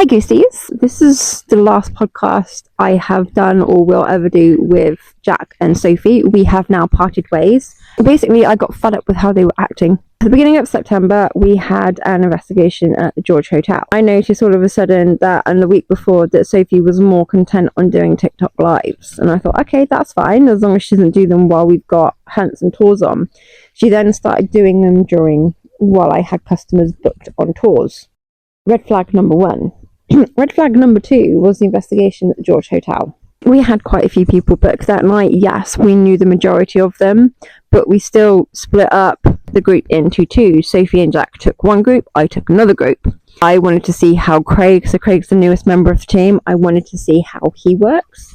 Hi Ghosties, this is the last podcast I have done or will ever do with Jack and Sophie. We have now parted ways. Basically, I got fed up with how they were acting. At the beginning of September, we had an investigation at the George Hotel. I noticed all of a sudden that, and the week before, that Sophie was more content on doing TikTok lives. And I thought, okay, that's fine, as long as she doesn't do them while we've got hunts and tours on. She then started doing them while I had customers booked on tours. Red flag number 1. Red flag number 2 was the investigation at the George Hotel. We had quite a few people booked that night. Yes, we knew the majority of them, but we still split up the group into two. Sophie and Jack took one group, I took another group. I wanted to see how Craig's the newest member of the team, I wanted to see how he works.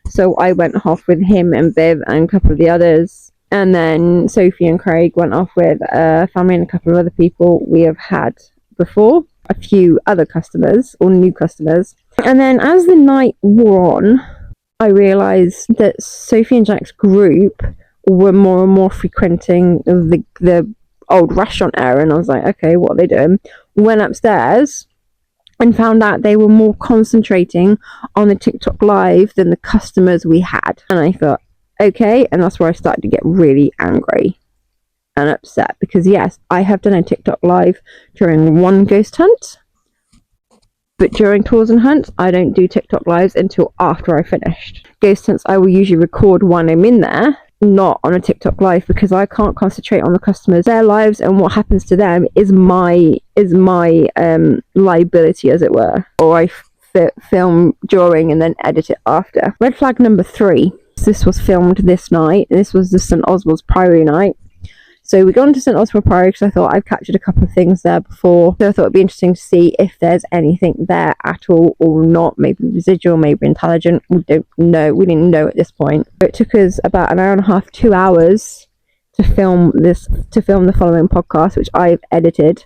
So I went off with him and Viv and a couple of the others. And then Sophie and Craig went off with a family and a couple of other people we have had before. A few other customers or new customers. And then as the night wore on, I realised that Sophie and Jack's group were more and more frequenting the old restaurant area, and I was like, okay, what are they doing? Went upstairs and found out they were more concentrating on the TikTok live than the customers we had. And I thought, okay, and that's where I started to get really angry and upset, because yes, I have done a TikTok live during one ghost hunt, but during tours and hunts I don't do TikTok lives until after I finished. Ghost hunts I will usually record when I'm in there, not on a TikTok live, because I can't concentrate on the customers. Their lives and what happens to them is my liability, as it were, or I film during and then edit it after. Red flag number 3. This was filmed this night. This was the St Oswald's Priory night. So we got into St Oswald Priory because I thought I've captured a couple of things there before. So I thought it'd be interesting to see if there's anything there at all or not. Maybe residual, maybe intelligent. We don't know. We didn't know at this point. It took us about an hour and a half, 2 hours to film the following podcast, which I've edited.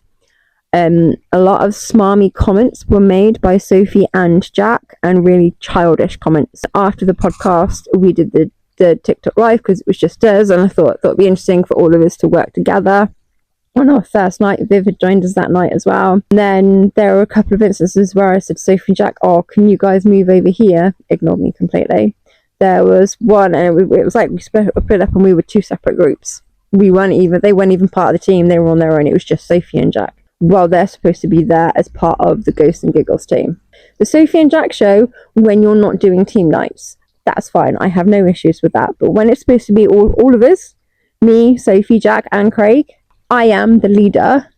A lot of smarmy comments were made by Sophie and Jack, and really childish comments. After the podcast, we did the TikTok live because it was just us, and I thought it'd be interesting for all of us to work together. On our first night, Viv had joined us that night as well. And then there were a couple of instances where I said to Sophie and Jack, oh, can you guys move over here? Ignored me completely. There was one, and it was like we split up and we were two separate groups. They weren't even part of the team, they were on their own. It was just Sophie and Jack. Well, they're supposed to be there as part of the Ghosts and Giggles team. The Sophie and Jack show, when you're not doing team nights, that's fine. I have no issues with that. But when it's supposed to be all of us, me, Sophie, Jack, and Craig, I am the leader.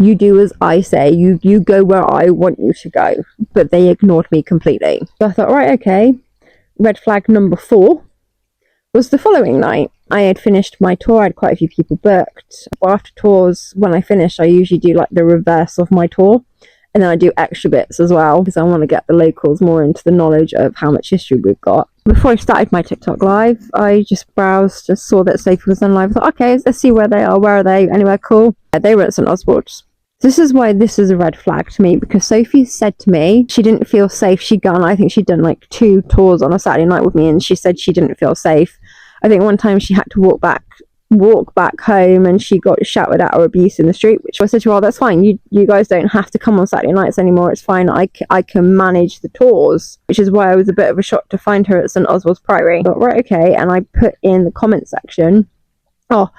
You do as I say. You go where I want you to go. But they ignored me completely. So I thought, right, okay. Red flag number 4 was the following night. I had finished my tour. I had quite a few people booked. After tours, when I finish, I usually do like the reverse of my tour. And then I do extra bits as well, because I want to get the locals more into the knowledge of how much history we've got. Before I started my TikTok live, I just browsed, just saw that Sophie was on live. I thought, okay, let's see where they are. Where are they? Anywhere cool? They were at St Oswald's. This is why this is a red flag to me, because Sophie said to me she didn't feel safe. I think she'd done like 2 tours on a Saturday night with me, and she said she didn't feel safe. I think one time she had to walk back home and she got shouted at or abused in the street, which I said to her, oh, that's fine, you guys don't have to come on Saturday nights anymore, it's fine, I can manage the tours, which is why I was a bit of a shock to find her at St Oswald's Priory. But right, okay, and I put in the comment section, oh,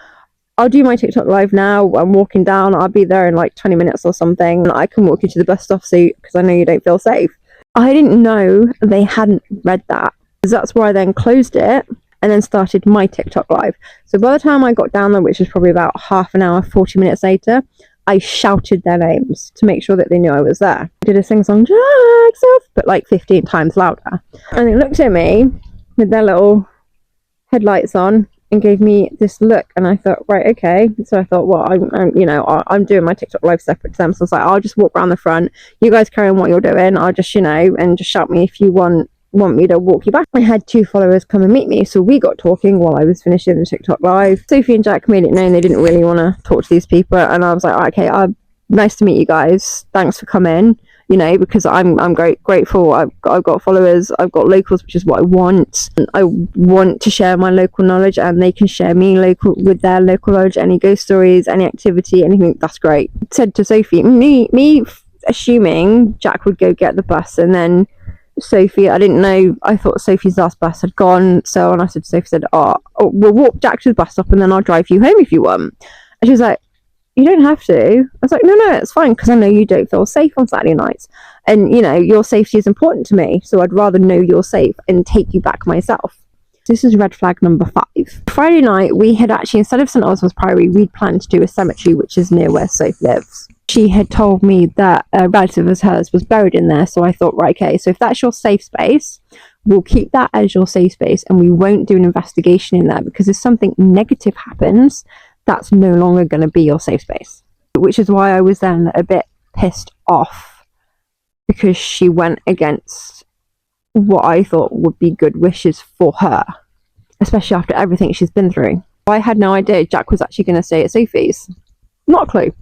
I'll do my TikTok live now, I'm walking down, I'll be there in like 20 minutes or something, I can walk you to the bus stop because I know you don't feel safe. I didn't know they hadn't read that, because that's why I then closed it and then started my TikTok live. So by the time I got down there, which was probably about half an hour, 40 minutes later, I shouted their names to make sure that they knew I was there. I did a sing-song, Jack Sophie, but like 15 times louder. And they looked at me with their little headlights on and gave me this look, and I thought, right, okay. So I thought, well, I'm doing my TikTok live separate to them, so I was like, I'll just walk around the front, you guys carry on what you're doing, I'll just, and just shout me if you want me to walk you back. I had 2 followers come and meet me, so we got talking while I was finishing the TikTok live. Sophie and Jack made it known they didn't really want to talk to these people, and I was like, oh, okay, nice to meet you guys, thanks for coming, because I'm grateful. I've got followers, I've got locals, which is what I want. I want to share my local knowledge, and they can share me with their local knowledge, any ghost stories, any activity, anything. That's great. Said to Sophie, me assuming Jack would go get the bus, and then Sophie, I didn't know, I thought Sophie's last bus had gone, so when I said to Sophie, said, we'll walk Jack to the bus stop and then I'll drive you home if you want. And she was like, you don't have to. I was like, no, it's fine, because I know you don't feel safe on Saturday nights, and your safety is important to me, so I'd rather know you're safe and take you back myself. This is red flag number 5. Friday night, we had actually, instead of St. Oswald's Priory, we'd planned to do a cemetery which is near where Sophie lives. She had told me that a relative of hers was buried in there, so I thought, right, okay, so if that's your safe space, we'll keep that as your safe space, and we won't do an investigation in there, because if something negative happens, that's no longer going to be your safe space. Which is why I was then a bit pissed off, because she went against what I thought would be good wishes for her, especially after everything she's been through. I had no idea Jack was actually going to stay at Sophie's. Not a clue.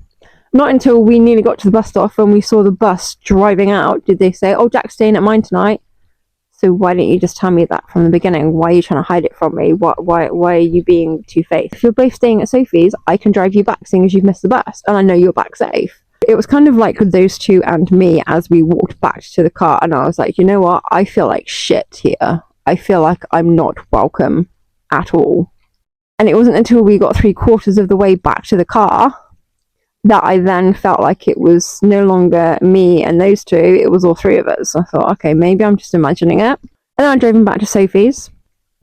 Not until we nearly got to the bus stop and we saw the bus driving out did they say, oh, Jack's staying at mine tonight. So why didn't you just tell me that from the beginning? Why are you trying to hide it from me? Why are you being two-faced? If you're both staying at Sophie's, I can drive you back, seeing as you've missed the bus, and I know you're back safe. It was kind of like those two and me as we walked back to the car, and I was like, you know what? I feel like shit here. I feel like I'm not welcome at all. And it wasn't until we got 3/4 of the way back to the car that I then felt like it was no longer me and those two, it was all 3 of us. I thought, okay, maybe I'm just imagining it. And then I drove him back to Sophie's.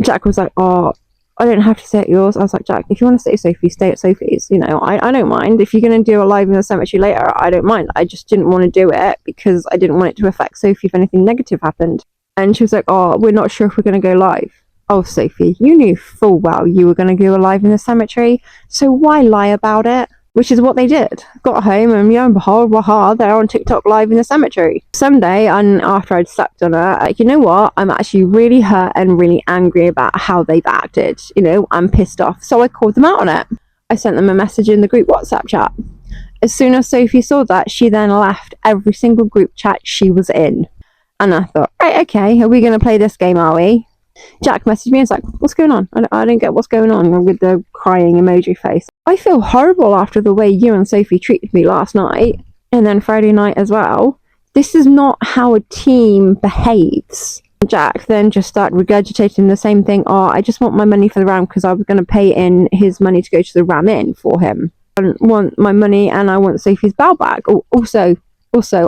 Jack was like, oh, I don't have to stay at yours. I was like, Jack, if you want to stay at Sophie's, stay at Sophie's. I don't mind. If you're going to do a live in the cemetery later, I don't mind. I just didn't want to do it because I didn't want it to affect Sophie if anything negative happened. And she was like, oh, we're not sure if we're going to go live. Oh, Sophie, you knew full well you were going to go live in the cemetery, so why lie about it? Which is what they did. Got home and lo and behold, waha, they're on TikTok live in the cemetery. Someday, and after I'd slept on it, you know what? I'm actually really hurt and really angry about how they've acted. I'm pissed off. So I called them out on it. I sent them a message in the group WhatsApp chat. As soon as Sophie saw that, she then left every single group chat she was in. And I thought, right, okay, are we going to play this game, are we? Jack messaged me and was like, what's going on? I don't get what's going on, with the crying emoji face. I feel horrible after the way you and Sophie treated me last night, and then Friday night as well. This is not how a team behaves. Jack then just started regurgitating the same thing. Oh, I just want my money for the ram because I was going to pay in his money to go to the ram in for him. I want my money and I want Sophie's bell back. Also,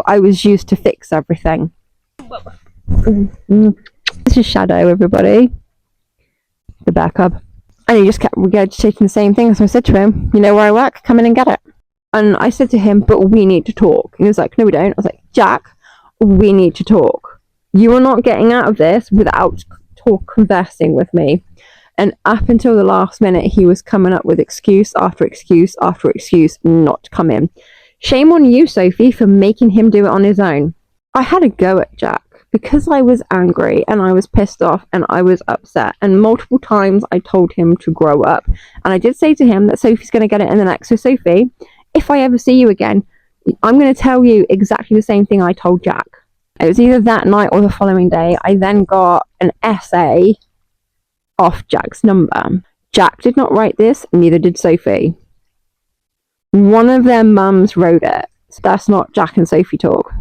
I was used to fix everything. This is Shadow, everybody. The backup. And he just kept regurgitating the same thing. So I said to him, you know where I work? Come in and get it. And I said to him, but we need to talk. And he was like, no, we don't. I was like, Jack, we need to talk. You are not getting out of this without conversing with me. And up until the last minute, he was coming up with excuse after excuse after excuse not to come in. Shame on you, Sophie, for making him do it on his own. I had a go at Jack because I was angry and I was pissed off and I was upset. And multiple times I told him to grow up. And I did say to him that Sophie's going to get it in the next. So Sophie, if I ever see you again, I'm going to tell you exactly the same thing I told Jack. It was either that night or the following day. I then got an essay off Jack's number. Jack did not write this, neither did Sophie. One of their mums wrote it. So that's not Jack and Sophie talk.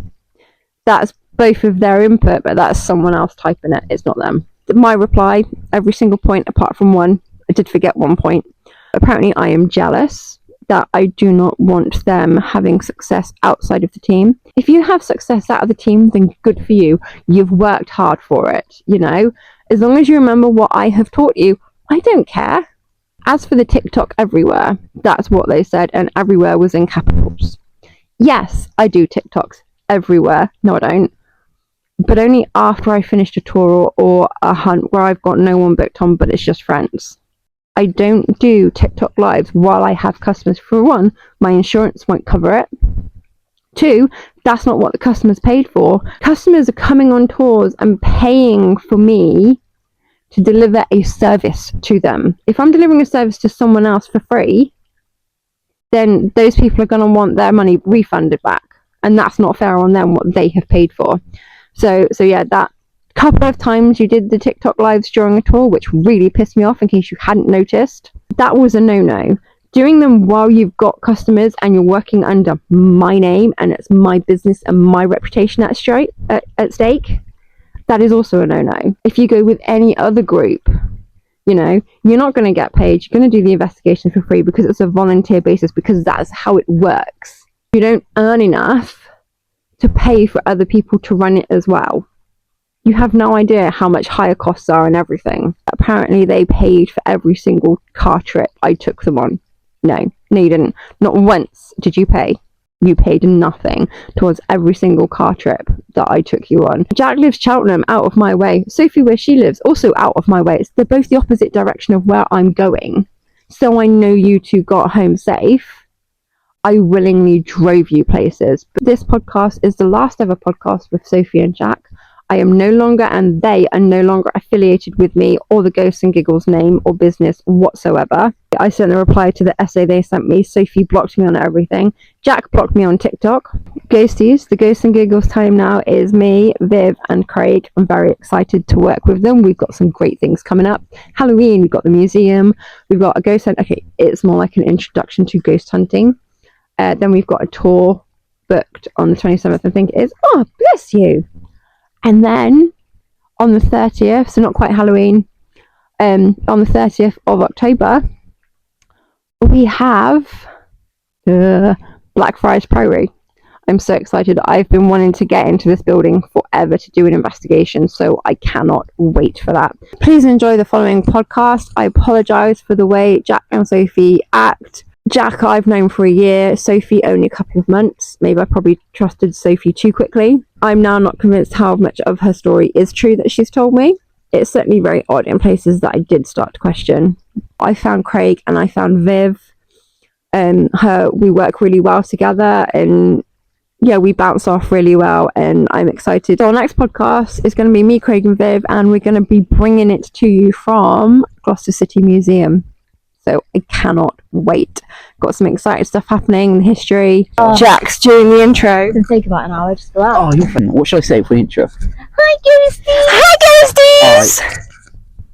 That's both of their input, but that's someone else typing it. It's not them. My reply, every single point apart from one, I did forget one point. Apparently I am jealous that I do not want them having success outside of the team. If you have success out of the team, then good for you. You've worked hard for it, As long as you remember what I have taught you, I don't care. As for the TikTok everywhere, that's what they said, and everywhere was in capitals. Yes, I do TikToks everywhere. No, I don't. But only after I finished a tour or a hunt where I've got no one booked on, but it's just friends. I don't do TikTok lives while I have customers. For one, my insurance won't cover it. 2, that's not what the customers paid for. Customers are coming on tours and paying for me to deliver a service to them. If I'm delivering a service to someone else for free, then those people are going to want their money refunded back. And that's not fair on them, what they have paid for. So yeah, that couple of times you did the TikTok lives during a tour, which really pissed me off in case you hadn't noticed. That was a no-no. doing them while you've got customers and you're working under my name and it's my business and my reputation at stake, that is also a no-no. If you go with any other group, you know, you're not going to get paid. You're going to do the investigation for free because it's a volunteer basis, because that's how it works. You don't earn enough to pay for other people to run it as well. You have no idea how much higher costs are and everything. Apparently they paid for every single car trip I took them on. No, you didn't. Not once did you pay. You paid nothing towards every single car trip that I took you on. Jack lives Cheltenham, out of my way. Sophie, where she lives, also out of my way. They're both the opposite direction of where I'm going. So I know you two got home safe. I willingly drove you places. But this podcast is the last ever podcast with Sophie and Jack. I am no longer, and they are no longer affiliated with me or the Ghosts and Giggles name or business whatsoever. I sent a reply to the essay they sent me. Sophie blocked me on everything. Jack blocked me on TikTok. Ghosties, the Ghosts and Giggles time now is me, Viv, and Craig. I'm very excited to work with them. We've got some great things coming up. Halloween, we've got the museum. We've got a ghost hunt. Okay, it's more like an introduction to ghost hunting. Then we've got a tour booked on the 27th, I think it is. Oh, bless you. And then on the 30th, so not quite Halloween, on the 30th of October, we have Blackfriars Priory. I'm so excited. I've been wanting to get into this building forever to do an investigation, so I cannot wait for that. Please enjoy the following podcast. I apologise for the way Jack and Sophie act. Jack I've known for a year, Sophie only a couple of months. Maybe I probably trusted Sophie too quickly. I'm now not convinced how much of her story is true that she's told me. It's certainly very odd in places that I did start to question. I found Craig and I found Viv. We work really well together, and yeah, we bounce off really well, and I'm excited. So our next podcast is going to be me, Craig and Viv, and we're going to be bringing it to you from Gloucester City Museum. So I cannot wait. Got some exciting stuff happening in the history. Jack's doing the intro. It can take about an hour just for that. Oh, you're fun. What should I say for the intro? Hi, Ghosties! Hi, Ghosties! Right.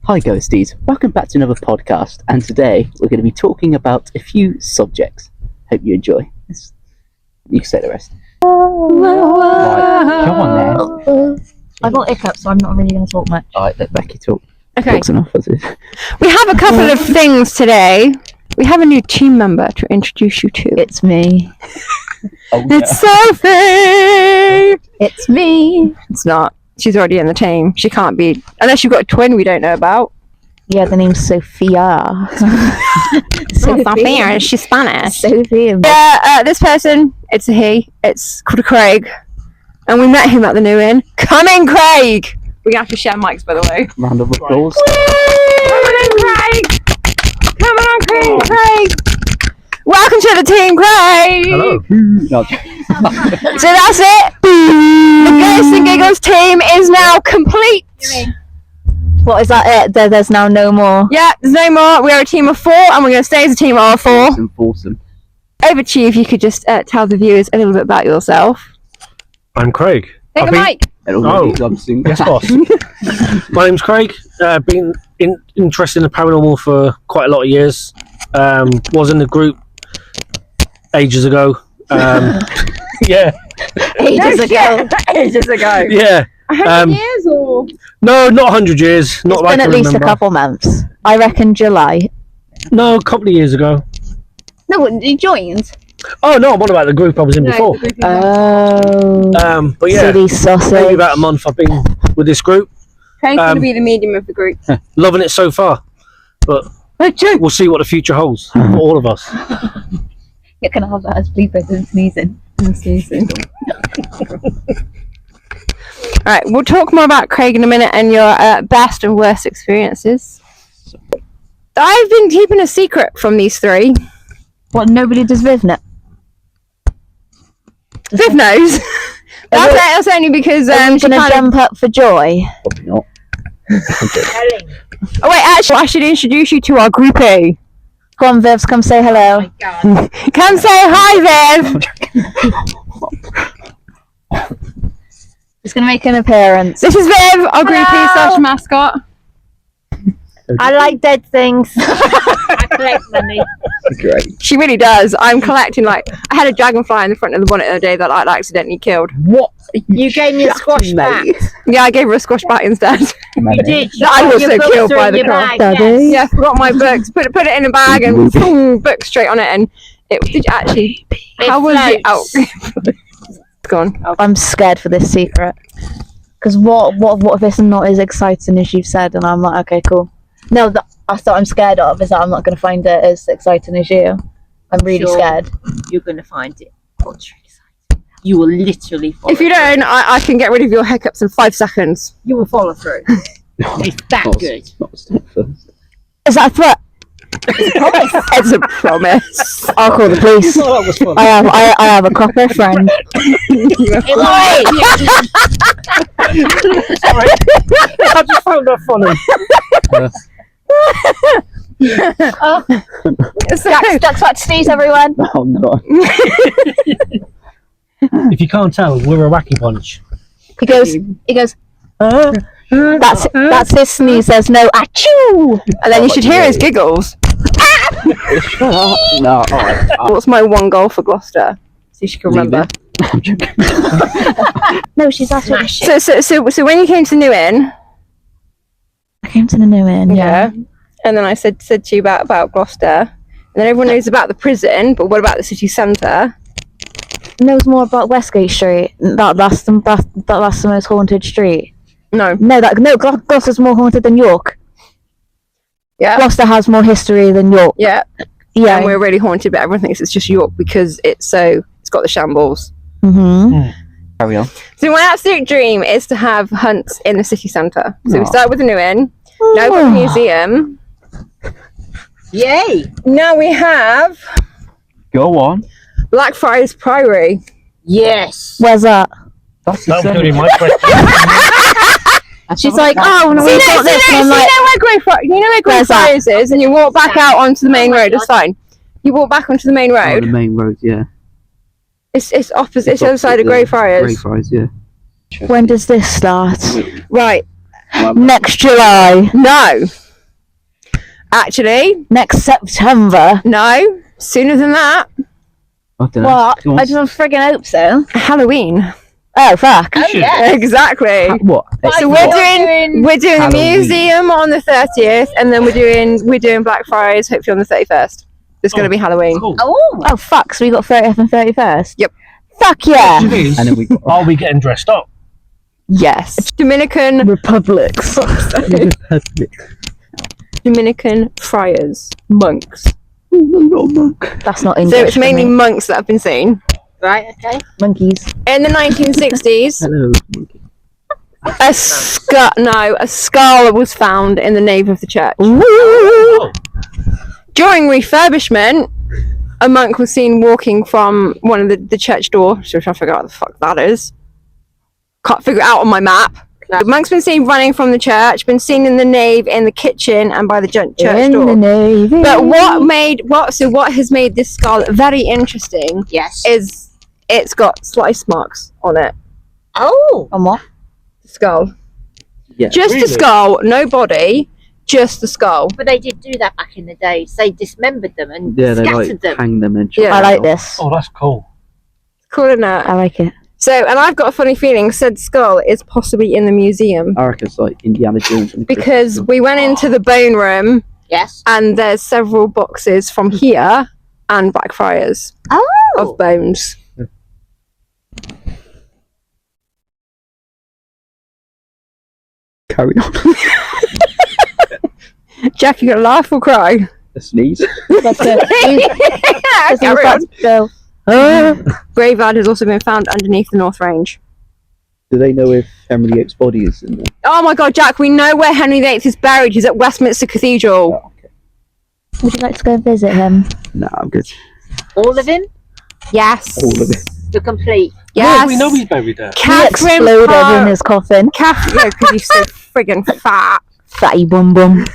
Hi, Ghosties. Welcome back to another podcast. And today we're going to be talking about a few subjects. Hope you enjoy. You can say the rest. Right, come on now. I've got hiccups, so I'm not really going to talk much. Alright, let Becky talk. Okay. Talks enough, as it is. We have a couple of things today. We have a new team member to introduce you to. It's me. Oh, It's Sophie! It's me. It's not. She's already in the team. She can't be. Unless you've got a twin we don't know about. Yeah, the name's Sophia. Sophia, she's Spanish. Sophia. Yeah, this person, it's a he. It's called a Craig. And we met him at the New Inn. Come in, Craig! We're going to have to share mics, by the way. Round of applause. Come on, Craig! Come on, Craig! Welcome to the team, Craig! Hello. No. So that's it. The Ghosts and Giggles team is now complete. What is that? It? There's now no more. Yeah, there's no more. We are a team of 4, and we're going to stay as a team of 4. Awesome. Over to you if you could just tell the viewers a little bit about yourself. I'm Craig. Take the mic. Yes, boss. My name's Craig. Been interested in the paranormal for quite a lot of years. Was in the group ages ago. Yeah. Ages ago. Ages ago. Yeah. 100 years or? No, not 100 years. Not It's like been at I least remember. a couple months. I reckon July. No, a couple of years ago. No, you joined. Oh no, I'm on about the group I was in before. Oh. But yeah, City sausage. maybe about a month I've been with this group. Craig's going to be the medium of the group. Loving it so far. But we'll see what the future holds for all of us. You're going to have that as bleepers and sneezing. Alright, we'll talk more about Craig in a minute and your best and worst experiences. I've been keeping a secret from these 3. What, nobody does Vivnet? Viv knows. That's only because Are you she going to kind of... jump up for joy? Probably not. Oh wait, actually, I should introduce you to our groupie. Go on, Vivs, come say hello. Come say hi, Viv. He's going to make an appearance. This is Viv, our groupie Hello. / mascot. I like dead things. collect money. Great. She really does. I'm collecting, like, I had a dragonfly in the front of the bonnet the other day that I accidentally killed. What? You gave me a squash bat. Yeah, I gave her a squash bat instead. You did. That I Your also books killed are by in the your car. bag, yes. Yeah, I forgot my books. Put it in a bag and boom, book straight on it. And it did you actually. How was it out? It's gone. I'm scared for this secret. Because what if it's not as exciting as you've said? And I'm like, okay, cool. No, that's what I'm scared of, is that I'm not going to find it as exciting as you. I'm really scared. You're going to find it ultra exciting. You will literally follow If you don't, I can get rid of your hiccups in 5 seconds. you will follow through. It's that good. Stop first. Is that a threat? It's a promise. I'll call the police. Oh, that was fun. I have a copper friend. Sorry. I just found that funny. Jack's back to sneeze, everyone. Oh no. If you can't tell, we're a wacky bunch. He goes. That's his sneeze. There's no achoo. And then you should hear his giggles. Shut up. No, alright. What's my one goal for Gloucester? So you can remember. I'm joking. No, she's actually. So when you came to New Inn, I came to the new inn. yeah, and then I said to you about Gloucester, and then everyone knows about the prison, but what about the city centre? Knows more about Westgate Street. That's the most haunted street. No. Gloucester's more haunted than York. Yeah. Gloucester has more history than York. Yeah. Yeah. And we're really haunted, but everyone thinks it's just York because it's got the shambles. Mm-hmm. Carry on. So my absolute dream is to have hunts in the city centre. So we Aw. start with the New Inn. Now we've got the museum. Yay! Now we have Go on. Blackfriars Priory. Yes! Where's that? That's That was going to be my question. She's like, oh, no, See, we've got this. And I'm like, you know where Grey Where's that? Friars is, and you walk back out onto the main Oh my road. It's fine. You walk back onto the main Oh, road. the main road, yeah. It's opposite. It's the other side of Grey Friars. Grey Friars, yeah. when does this start? Right. Next July. No. Actually, Next September. no. Sooner than that. I don't know. What? Go on. I just friggin' hope so. Halloween. Oh, fuck. Oh, yeah. Exactly. What? So we're doing the Halloween. museum on the 30th, and then we're doing Blackfriars hopefully on the 31st. It's going to be Halloween. Cool. Oh! Oh, fuck. So we got 30th and 31st? Yep. Fuck yeah. Question is, And then we got are we getting dressed up? Yes. Dominican Republics. Dominican friars, monks. That's not English. So it's for mainly me. monks that have been seen. Right, okay. monkeys. In the 1960s, Hello. a skull was found in the nave of the church. Oh, During refurbishment, a monk was seen walking from one of the church door. So I'm trying to figure out what the fuck that is. Can't figure it out on my map. The monk's been seen running from the church, been seen in the nave, in the kitchen, and by the church In door. the Navy. But what has made this skull very interesting Yes. is it's got slice marks on it. Oh! On what? The skull. Yeah. Just the Really? skull, no body, just the skull. But they did do that back in the day. They dismembered them and Yeah, they scattered like them. hang them and Yeah. I like this. oh, that's cool. Cool, isn't it? I like it. So, and I've got a funny feeling said skull is possibly in the museum. I reckon it's like Indiana Jones. And the Because Crystal we went into the bone room Yes. and there's several boxes from here and Blackfriars Oh! of bones. Carry on. Jack, you gonna laugh or cry? A sneeze. Let's go. Let's Carry on. go. Graveyard has also been found underneath the North Range. Do they know if Henry VIII's body is in there? Oh my god, Jack, we know where Henry VIII is buried. He's at Westminster Cathedral. Oh, okay. Would you like to go visit him? No, I'm good. All of him? Yes. All of it. The complete. Yes. Yeah, we know he's buried there. He Catherine exploded Parr- in his coffin. Yeah, because he's so friggin' fat. Fatty bum bum.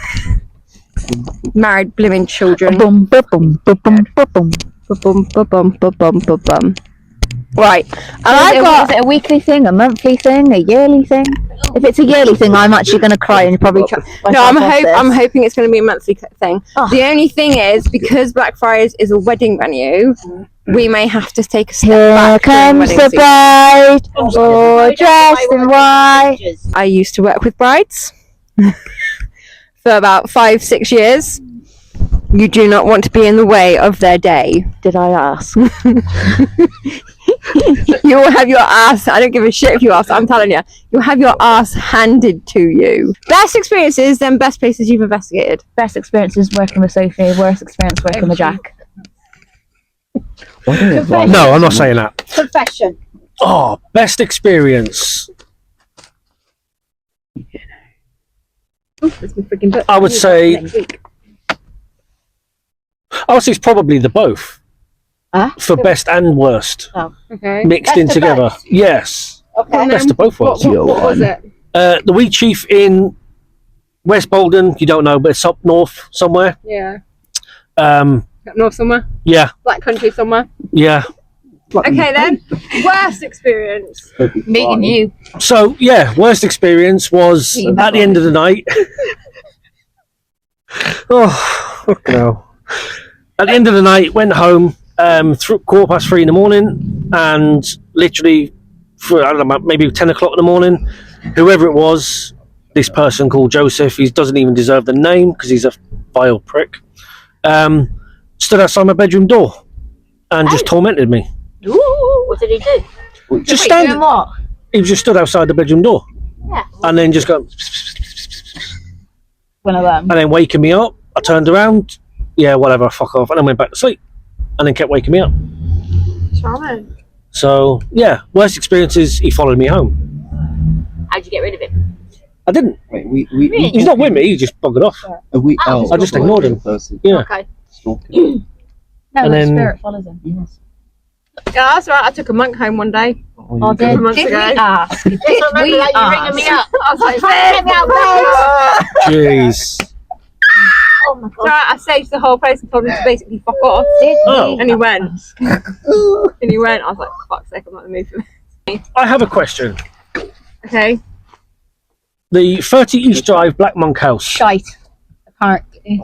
Married blimmin' children. Bum bum bum bum bum bum. Bum bum bum bum bum bum bum. Right. And Is I've got. it a weekly thing, a monthly thing, a yearly thing? If it's a yearly thing, I'm actually going to cry and probably try. No, I'm hoping it's going to be a monthly thing. Oh. The only thing is, because Blackfriars is a wedding venue, we may have to take a step Here back. during comes the wedding season. bride, all dressed in white. I used to work with brides for about 5-6 years. You do not want to be in the way of their day. Did I ask? You will have your ass. I don't give a shit if you ask. I'm telling you, you'll have your ass handed to you. Best experiences, then best places you've investigated. Best experiences working with Sophie, worst experience working with Jack. No, I'm not saying that. Confession. Oh, best experience. I would say it's probably the both. For best and worst. Okay. Mixed Best in of together. both. Yes. Okay. Best of both worlds. What was it? The Wheat Chief in West Bolden, you don't know, but it's up north somewhere. Yeah. Um, Up north somewhere. yeah, Black country somewhere. yeah. Okay then. Worst experience. Meeting you. So, yeah, worst experience was at the end of the night. Oh, fucking hell. At the end of the night, went home, 3:15 in the morning, and literally, for, I don't know, maybe 10 o'clock in the morning, whoever it was, this person called Joseph, he doesn't even deserve the name because he's a vile prick, stood outside my bedroom door and just tormented me. Ooh, what did he do? Just Doing stand. what? He just stood outside the bedroom door Yeah. and then just go, One of them. and then waking me up. I turned around, yeah, whatever, fuck off, and then went back to sleep, and then kept waking me up. Charming. So yeah, worst experience is he followed me home. How'd you get rid of him? I didn't. Wait, He's not with me. He just buggered off. I just ignored him. Yeah. Okay. No, And the then- spirit follows him. Yes. Yeah, that's right. I took a monk home one day. Oh, did months we ago. ask? Did Just remember we that you ringing me ask? up. I was like, Get me out, babe. Jeez. Oh my So god. I staged the whole place and told him to basically fuck off. Oh. And he went. And he went. I was like, fuck's sake, I'm not in the mood for this. I have a question. Okay. The 30 East Drive Black Monk House. Shite. Apparently.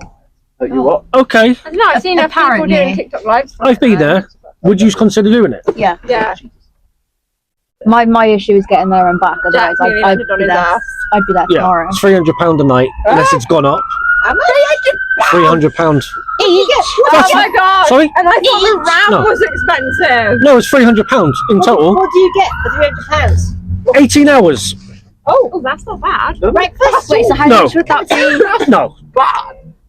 You what? Okay, I don't know, I've seen people Apparently. doing TikTok lives. I've been there. Would you consider doing it? Yeah. Yeah. My issue is getting there and back. Otherwise, Jack nearly I'd landed on be his there. ass. I'd be there Yeah, tomorrow. it's £300 a night, unless it's gone up. How much? £300. Oh my god! Sorry? And I thought the ramp No. was expensive. No, it's £300 in total. What do you get for £300? 18 hours. Oh, that's not bad. Breakfast? Wait, so how No. much would that be? No.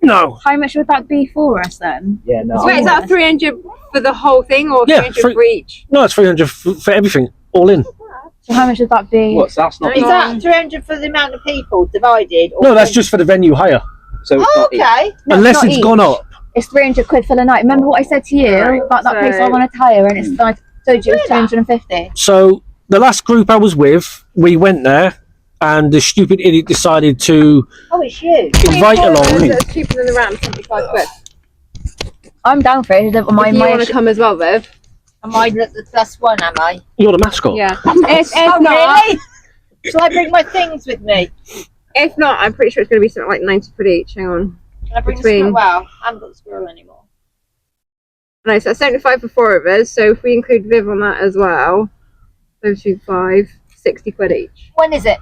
No. How much would that be for us then? Yeah, no. Wait, is that 300 for the whole thing or Yeah, 300 for each? No, it's 300 for everything, all in. So how much would that be? What? So that's not. Is that 300 for the amount of people divided? Or No, that's just for the venue hire. So it's Oh, not each. okay. No, Unless not it's each. gone up. It's 300 quid for the night. Remember what I said to you Right, about that place so- I want to hire, and it's like told you it was 250. So the last group I was with, we went there, and the stupid idiot decided to Oh, it's you. invite along. It's cheaper than the ramp, 75 quid. I'm down for it. Do you want to come as well, Viv? Am I the plus one, am I? You're the mascot. Yeah. If Oh, not, really? Shall I bring my things with me? if not, I'm pretty sure it's going to be something like 90 quid each. Hang on. Can I bring the Between- squirrel? Well, I haven't got the squirrel anymore. No, so that's 75 for 4 of us. So if we include Viv on that as well, 5, 60 quid each. When is it?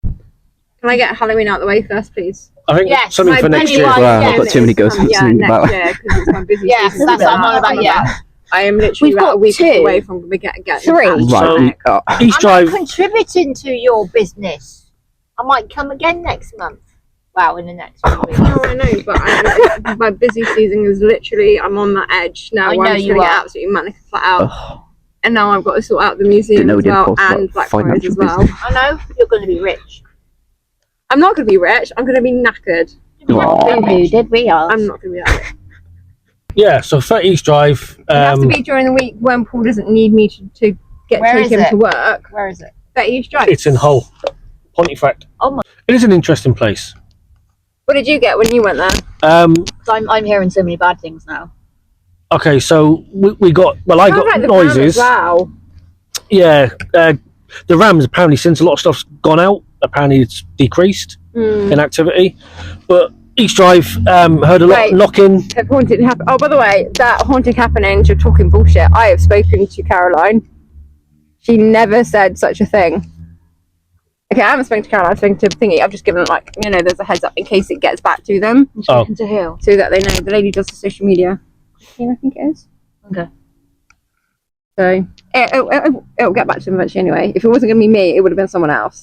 Can I get Halloween out the way first, please? I think Yes, something My for next busy year. one, Wow, yeah, I've got too many it's- ghosts Yeah, to think next about. year, because it's my busy Yes, season. that's what I'm on about, yeah. I am literally We've about got a week 2. away from getting Three. Right. East I'm Drive. not contributing to your business. I might come again next month. Well, in the next few weeks. No, I know, but my busy season is literally, I'm on that edge now. I Where know I'm just you going to get are. absolutely manic flat out. Ugh. And now I've got to sort out the museum Didn't know as we did well post about and Blackfriars financial as well. business. I know you're going to be rich. I'm not going to be rich. I'm going to be knackered. Who did we ask? I'm not going to be that rich. Yeah, so 30 East Drive. It has to be during the week when Paul doesn't need me to Where take is him it? to work. Where is it? That East Drive. It's in Hull, Pontefract. Oh my- It is an interesting place. What did you get when you went there? 'Cause I'm hearing so many bad things now. Okay, so we got. Well, I got noises. Wow. Yeah, the Rams apparently, since a lot of stuff's gone out, apparently it's decreased in activity. But East Drive heard a lot knocking. Have haunted happen? Oh, by the way, that haunted happenings, you're talking bullshit. I have spoken to Caroline. She never said such a thing. Okay, I haven't spoken to Caroline. I've spoken to Thingy. I've just given like, there's a heads up in case it gets back to them. Oh. To who? So that they know. The lady does the social media. I think it is. Okay. So it'll get back to them eventually anyway. If it wasn't going to be me, it would have been someone else.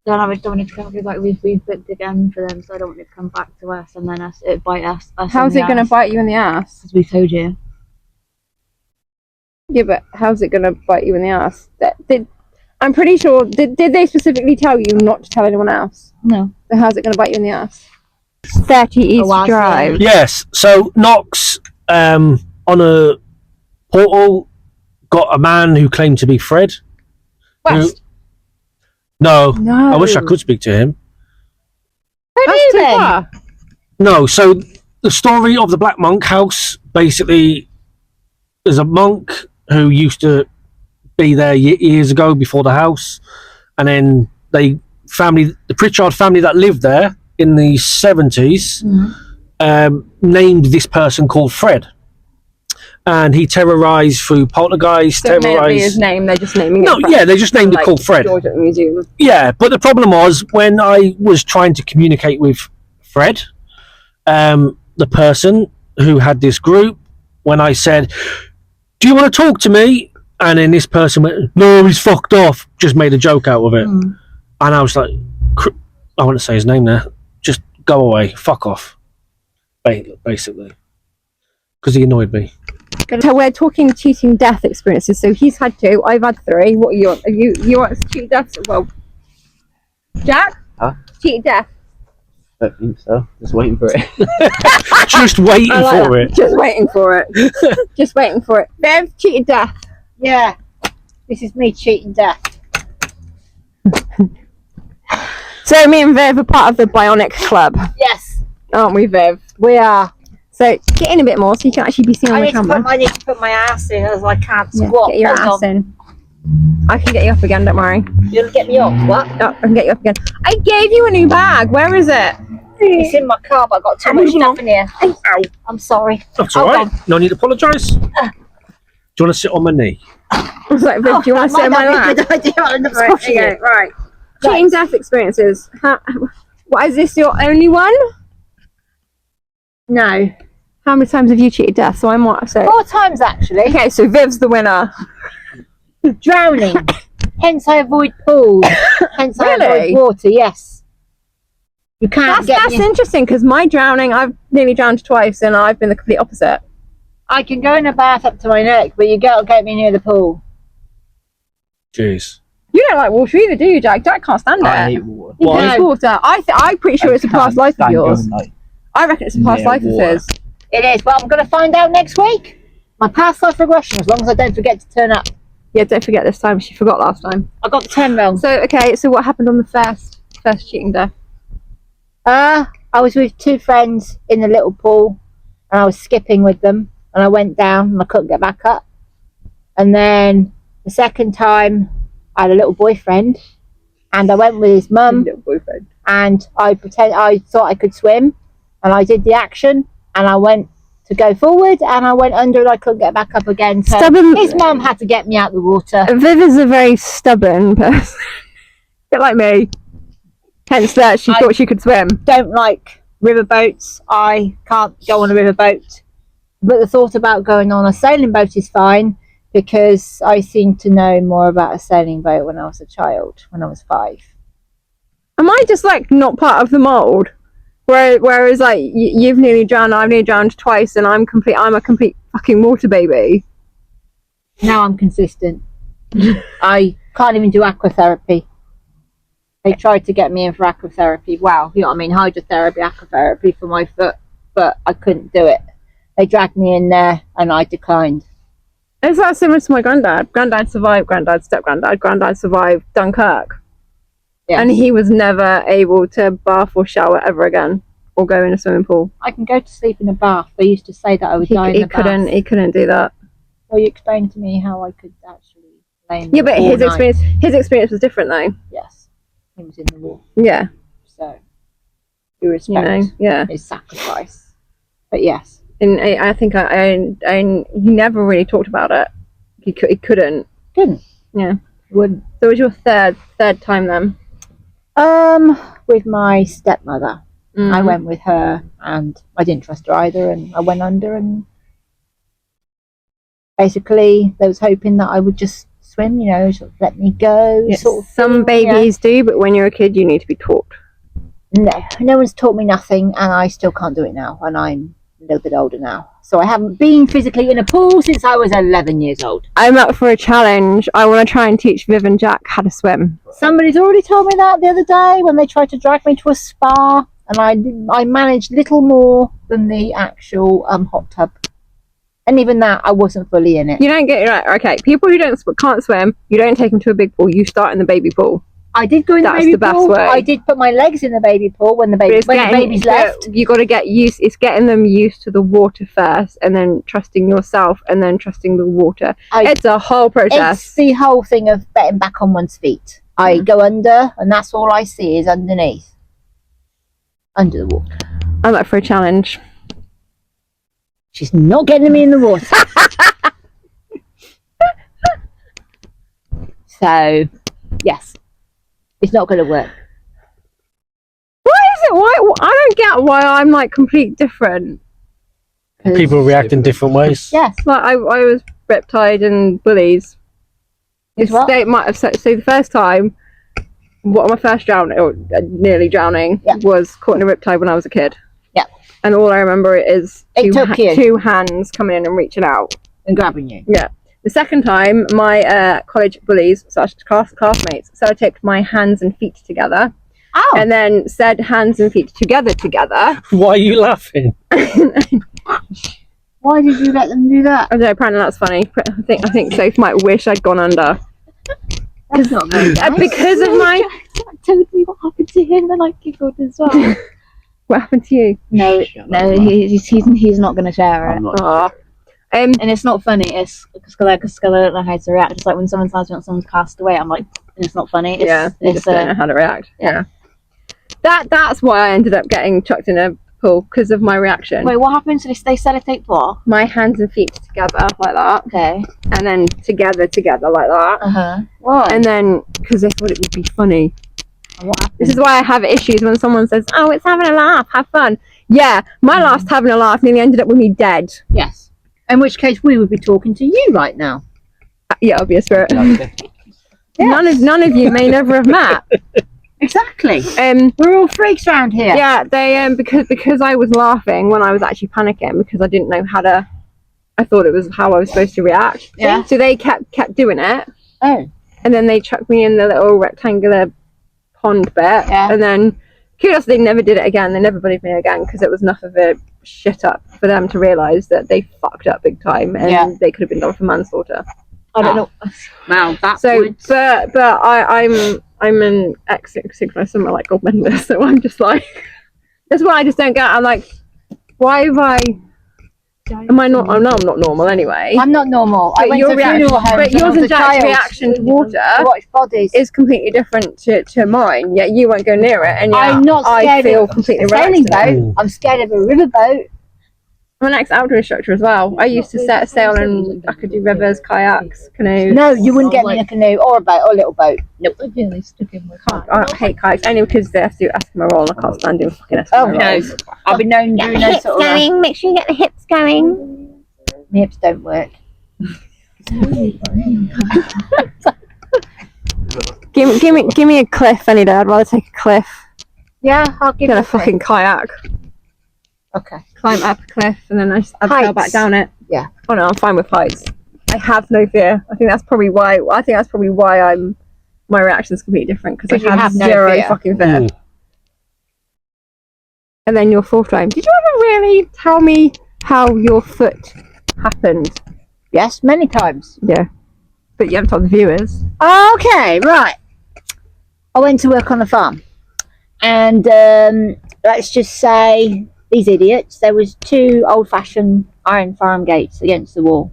Don't want it to come like we've booked again for them, so I don't want it to come back to us and then it bite us. How's it going to bite you in the ass? As we told you. Yeah, but how's it going to bite you in the ass? I'm pretty sure. Did they specifically tell you not to tell anyone else? No. So how's it going to bite you in the ass? 30 East Drive. Yes. So Knox on a portal got a man who claimed to be Fred. West. No. No. I wish I could speak to him. That's too far. No. So the story of the Black Monk House, basically, there's a monk who used to be there years ago before the house, and then the Pritchard family that lived there in the 70s named this person called Fred, and he terrorized through poltergeist. So it may not be his name, they're just naming it. No, yeah, they just named it called Fred. George at the museum. Yeah, but the problem was when I was trying to communicate with Fred, the person who had this group, when I said, "Do you want to talk to me?" And then this person went, "No, he's fucked off." Just made a joke out of it. And I was like, I want to say his name there. Just go away. Fuck off. Basically. Because he annoyed me. So we're talking cheating death experiences. So he's had 2. I've had 3. What are you on? You want cheating death as well? Jack? Huh? Cheating death. I don't think so. Just waiting for it. Just waiting for it. Just waiting for it. Just waiting for it. Bev, cheated death. Yeah. This is me cheating death. So me and Viv are part of the Bionic Club, Yes. aren't we, Viv? We are. So get in a bit more so you can actually be seen on the camera. I need to put my ass in as I can't Yeah, squat. get your Hold ass on. in. I can get you up again, don't worry. You'll get me off. What? Oh, I can get you up again. I gave you a new bag. Where is it? It's in my car, but I've got too much stuff in here. Ow. I'm sorry. That's all right. No need to apologise. Do you want to sit on my knee? I was like, Viv, do you want to sit in my lap? Right. Cheating death experiences. What is this? Your only one? No. How many times have you cheated death? So I'm what? So 4 times actually. okay, so Viv's the winner. Drowning. Hence I avoid pools. Hence I Really? avoid water. Yes. You can't That's interesting because my drowning, I've nearly drowned twice, and I've been the complete opposite. I can go in a bath up to my neck, but you can't get me near the pool. Jeez. You don't like water either, do you, Jack? Jack can't stand it. I hate water. He Why? hates water. I'm pretty sure it's a past life of yours. Like, I reckon it's a past Yeah, life of water. his. It is, but I'm going to find out next week. My past life regression, as long as I don't forget to turn up. Yeah, don't forget this time. She forgot last time. I got the 10 wrong. So okay, so what happened on the first cheating death? I was with 2 friends in the little pool, and I was skipping with them, and I went down and I couldn't get back up. And then the second time, I had a little boyfriend, and I went with his mum, Little boyfriend. and I thought I could swim, and I did the action, and I went to go forward, and I went under, and I couldn't get back up again. So Stubborn. his mum had to get me out of the water. Viv is a very stubborn person. Bit like me. Hence that she thought she could swim. Don't like riverboats. I can't go on a riverboat. But the thought about going on a sailing boat is fine, because I seem to know more about a sailing boat when I was a child, when I was 5. Am I just like not part of the mold? Whereas like you've nearly drowned, I've nearly drowned twice, and I'm a complete fucking water baby. Now I'm consistent. I can't even do aquatherapy. They tried to get me in for aquatherapy. Wow, you know what I mean? Hydrotherapy, aquatherapy for my foot, but I couldn't do it. They dragged me in there, and I declined. Is that similar to my granddad? Granddad survived, granddad, step-granddad, granddad survived Dunkirk. Yes. And he was never able to bath or shower ever again. or go in a swimming pool. I can go to sleep in a bath. They used to say that I would die in the bath. He couldn't do that. Well, you explained to me how I could actually lay in the Yeah, but all his night. experience was different though. Yes, he was in the war, Yeah, so we respect yeah. his sacrifice. But yes, And I think he never really talked about it. He couldn't. Yeah. wouldn't. So it was your third time then? With my stepmother. Mm. I went with her, and I didn't trust her either, and I went under, and basically they was hoping that I would just swim, sort of let me go. Yes, sort of some thing, babies do, but when you're a kid, you need to be taught. No one's taught me nothing, and I still can't do it now, and I'm a little bit older now. So I haven't been physically in a pool since I was 11 years old. I'm up for a challenge. I want to try and teach Viv and Jack how to swim. Somebody's already told me that the other day when they tried to drag me to a spa, and I managed little more than the actual hot tub. And even that, I wasn't fully in it. You don't get right. Okay, people who can't swim, you don't take them to a big pool. You start in the baby pool. I did go in That's the baby the best pool. way. I did put my legs in the baby pool when the baby's left. You got to get used. It's getting them used to the water first, and then trusting yourself, and then trusting the water. It's a whole process. It's the whole thing of getting back on one's feet. I go under, and that's all I see is underneath, under the water. I'm up for a challenge. She's not getting me in the water. So, yes, it's not going to work. Why is it? Why I don't get why I'm like complete different. People react in different ways. Yes. Like I was riptide and bullies. What? They might have so the first time, my first drowning or nearly drowning was caught in a riptide when I was a kid. Yeah. And all I remember is two hands coming in and reaching out and grabbing you. Yeah. The second time, my college bullies, classmates, so I took my hands and feet together. Oh. And then said hands and feet together. Why are you laughing? Why did you let them do that? I don't know, apparently that's funny. I think Soph might wish I'd gone under. That's not very nice. Because of my... Jack told me what happened to him and I giggled as well. What happened to you? No, he's not going to share it. I'm not Aw. And it's not funny. It's because I don't know how to react. It's like when someone tells me that someone's passed away, I'm like, it's not funny. You just don't know how to react. Yeah. That's why I ended up getting chucked in a pool, because of my reaction. Wait, what happened? So they sellotape what? My hands and feet together like that. Okay. And then together like that. Uh-huh. What? And then, because they thought it would be funny. And what happened? This is why I have issues when someone says, oh, it's having a laugh, have fun. Yeah, my last having a laugh nearly ended up with me dead. Yes. In which case we would be talking to you right now. Yeah, I'll be a spirit. Okay. Yes. None of you may never have met. Exactly. We're all freaks around here. Yeah, they because I was laughing when I was actually panicking, because I didn't know how to. I thought it was how I was supposed to react. Yeah. So they kept doing it. Oh. And then they chucked me in the little rectangular pond bit. Yeah. And then kudos, they never did it again. They never bullied me again, because it was enough of a shit up for them to realise that they fucked up big time, and they could have been done for manslaughter. I don't know. Wow, that's so. But I'm an ex-synchronized swimmer, like gold medalist, so I'm just like, that's why I just don't get. I'm like, why have I? Am I not? I'm not normal anyway. I'm not normal. I But went your to reaction, funeral homes but when I yours was and a Jack's child reaction to water to watch bodies. is completely different to mine. Yet you won't go near it, and yet I'm not scared I feel of completely a sailing relaxed. boat. I'm scared of a riverboat. I'm an ex-outdoor instructor as well. I used to set sail, and I could do rivers, kayaks, canoes. No, you wouldn't get me in a canoe or a boat or a little boat. Nope. I hate kayaks only because they have to do Eskimo roll, and I can't stand doing fucking Eskimo Oh rolls. no, I've been known doing those sort of. Make sure you get the hips going. My hips don't work. Give me a cliff any day. I'd rather take a cliff Yeah, I'll give than you a fucking kayak. Okay. Climb up a cliff and then I sail back down it. Yeah. Oh no, I'm fine with heights. I have no fear. I think that's probably why. My reaction is completely different, because you I have have no zero fear. fucking fear. Mm. And then your fourth time. Did you ever really tell me how your foot happened? Yes, many times. Yeah. But you haven't told the viewers. Okay, right. I went to work on a farm, and let's just say these idiots, there was 2 old-fashioned iron farm gates against the wall,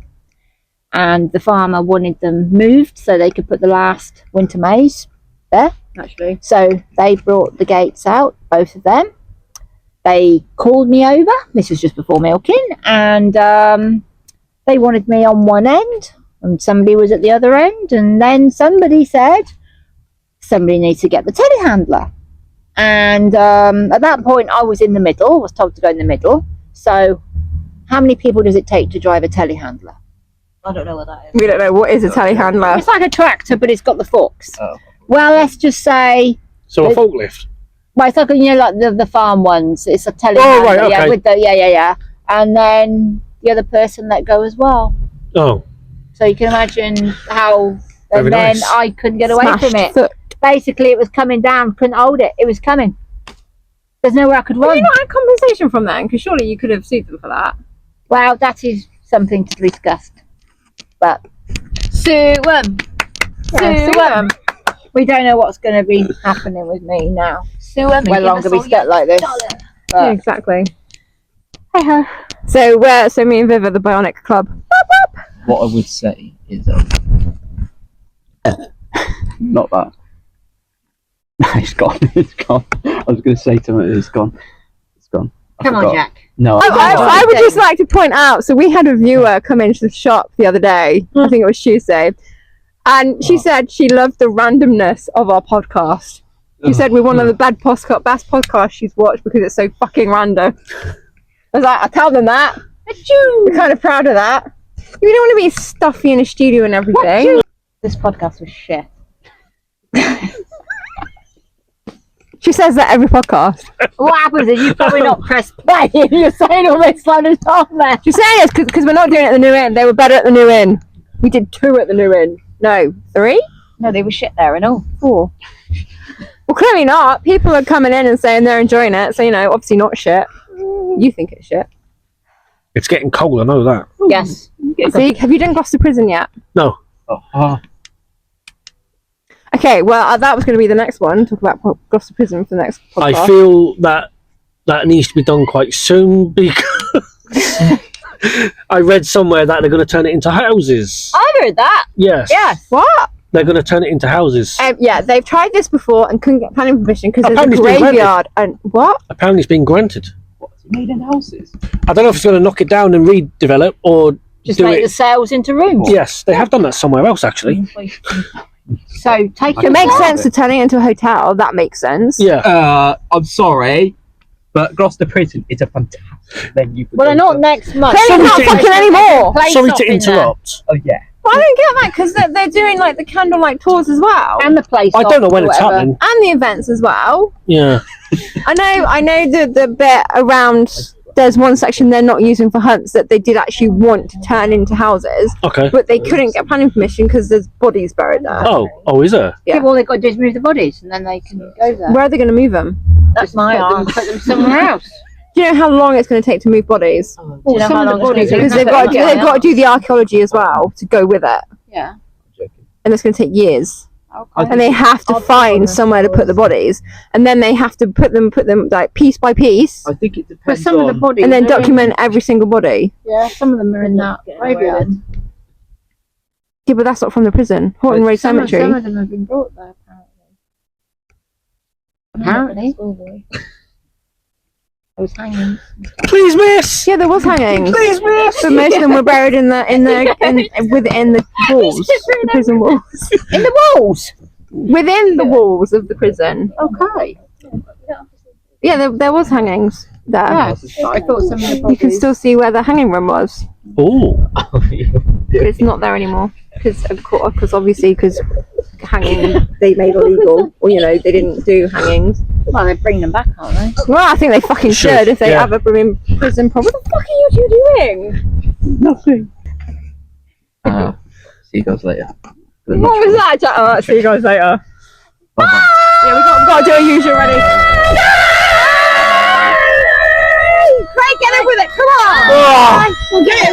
and the farmer wanted them moved so they could put the last winter maize there. Actually. So they brought the gates out, both of them. They called me over. This was just before milking, and they wanted me on one end, and somebody was at the other end. And then somebody said, somebody needs to get the telehandler. And at that point, I was in the middle. Was told to go in the middle. So, how many people does it take to drive a telehandler? I don't know what that is. We don't know what is a telehandler. It's like a tractor, but it's got the forks. Oh. Well, let's just say. So a forklift. Well, it's like, like the farm ones. It's a telehandler. Oh, right, Yeah, okay. with the yeah. And then the other person let go as well. Oh, So you can imagine how. Very And then nice. I couldn't get away Smashed from it. foot. Basically, it was coming down. Couldn't hold it. It was coming. There's nowhere I could Have run. you not had compensation from them? Because surely you could have sued them for that. Well, that is something to be discussed. But Sue them. Sue them. we don't know what's going to be happening with me now. Sue them. We're long going to be stuck like this. Yeah, But exactly. Hey-ho. So me and Viv are the Bionic Club. What I would say is, not that. No, it's gone. It's gone. I was going to say to him, it's gone. It's gone. I come on, forgot. Jack. No, I would just like to point out, so we had a viewer come into the shop the other day, I think it was Tuesday, and she said she loved the randomness of our podcast. She said we're one of the best podcasts she's watched because it's so fucking random. I was like, I tell them that. We're kind of proud of that. We don't want to be stuffy in a studio and everything. This podcast was shit. She says that every podcast. What happens is you probably not press play and you're saying all this like it's on there. She's saying this because we're not doing it at the new inn. They were better at the new inn. We did 2 at the new inn. No, 3? No, they were shit there and all. 4. Well, clearly not. People are coming in and saying they're enjoying it. So, obviously not shit. You think it's shit. it's getting cold. I know that. Yes. See, have you done Gloucester Prison yet? No. Okay, well, that was going to be the next one. Talk about Gloucester Prison for the next podcast. I feel that needs to be done quite soon because I read somewhere that they're going to turn it into houses. I heard that. Yes. Yes. What? They're going to turn it into houses. Yeah, they've tried this before and couldn't get planning permission because there's a Apparently it's been graveyard. And what? Apparently it's been granted. What's it made in houses? I don't know if it's going to knock it down and redevelop or Just do make it. the cells into rooms. Yes, they have done that somewhere else actually. So take It makes sense to turn it into a hotel. That makes sense. Yeah. I'm sorry, but Gloucester Prison is a fantastic venue. For Well, they're not them. next month. Clearly not Sorry to- fucking anymore. Place Sorry up to in there. interrupt. Oh yeah. Well, I don't get that because they're doing like the candlelight tours as well. And the place. I don't know when or it's whatever. happening. And the events as well. Yeah. I know the bit around. There's one section they're not using for hunts that they did actually want to turn into houses, Okay. but they couldn't get planning permission because there's bodies buried there. Oh, is there? Yeah. Yeah, well, they've got to do is move the bodies and then they can go there. Where are they going to move them? That's my answer. Put them somewhere else. Do you know how long it's going to take to move bodies? Do you know how long it's gonna take? Because they've got to do the archaeology as well to go with it, Yeah. and it's going to take years. Okay. And they have to I'll find put somewhere to put the bodies, and then they have to put them like piece by piece, I think it But depends some of the on. bodies. and then are in- document every single body. Yeah, some of them are in that graveyard. Yeah, but that's not from the prison. Horton Road Some Cemetery. of them have been brought there, apparently. Apparently. There was hanging. Please, miss. Yeah, there was hangings. Please, miss. But most of them were buried within the walls, the prison walls. In the walls! Within the walls of the prison. Okay. Yeah, there was hangings there. Yeah, I thought some of the You bodies. can still see where the hanging room was, Oh. but it's not there anymore because obviously hanging they made illegal, or they didn't do hangings. Well, they bring them back, aren't they? Well, I think they fucking should if they yeah. have a prison problem. What the fuck are you two doing? Nothing. See you guys later. What was that? Oh, see you guys later. Bye-bye. Yeah, we've got to do our usual ready. Craig, get up with it. Come on. Oh. We'll get it.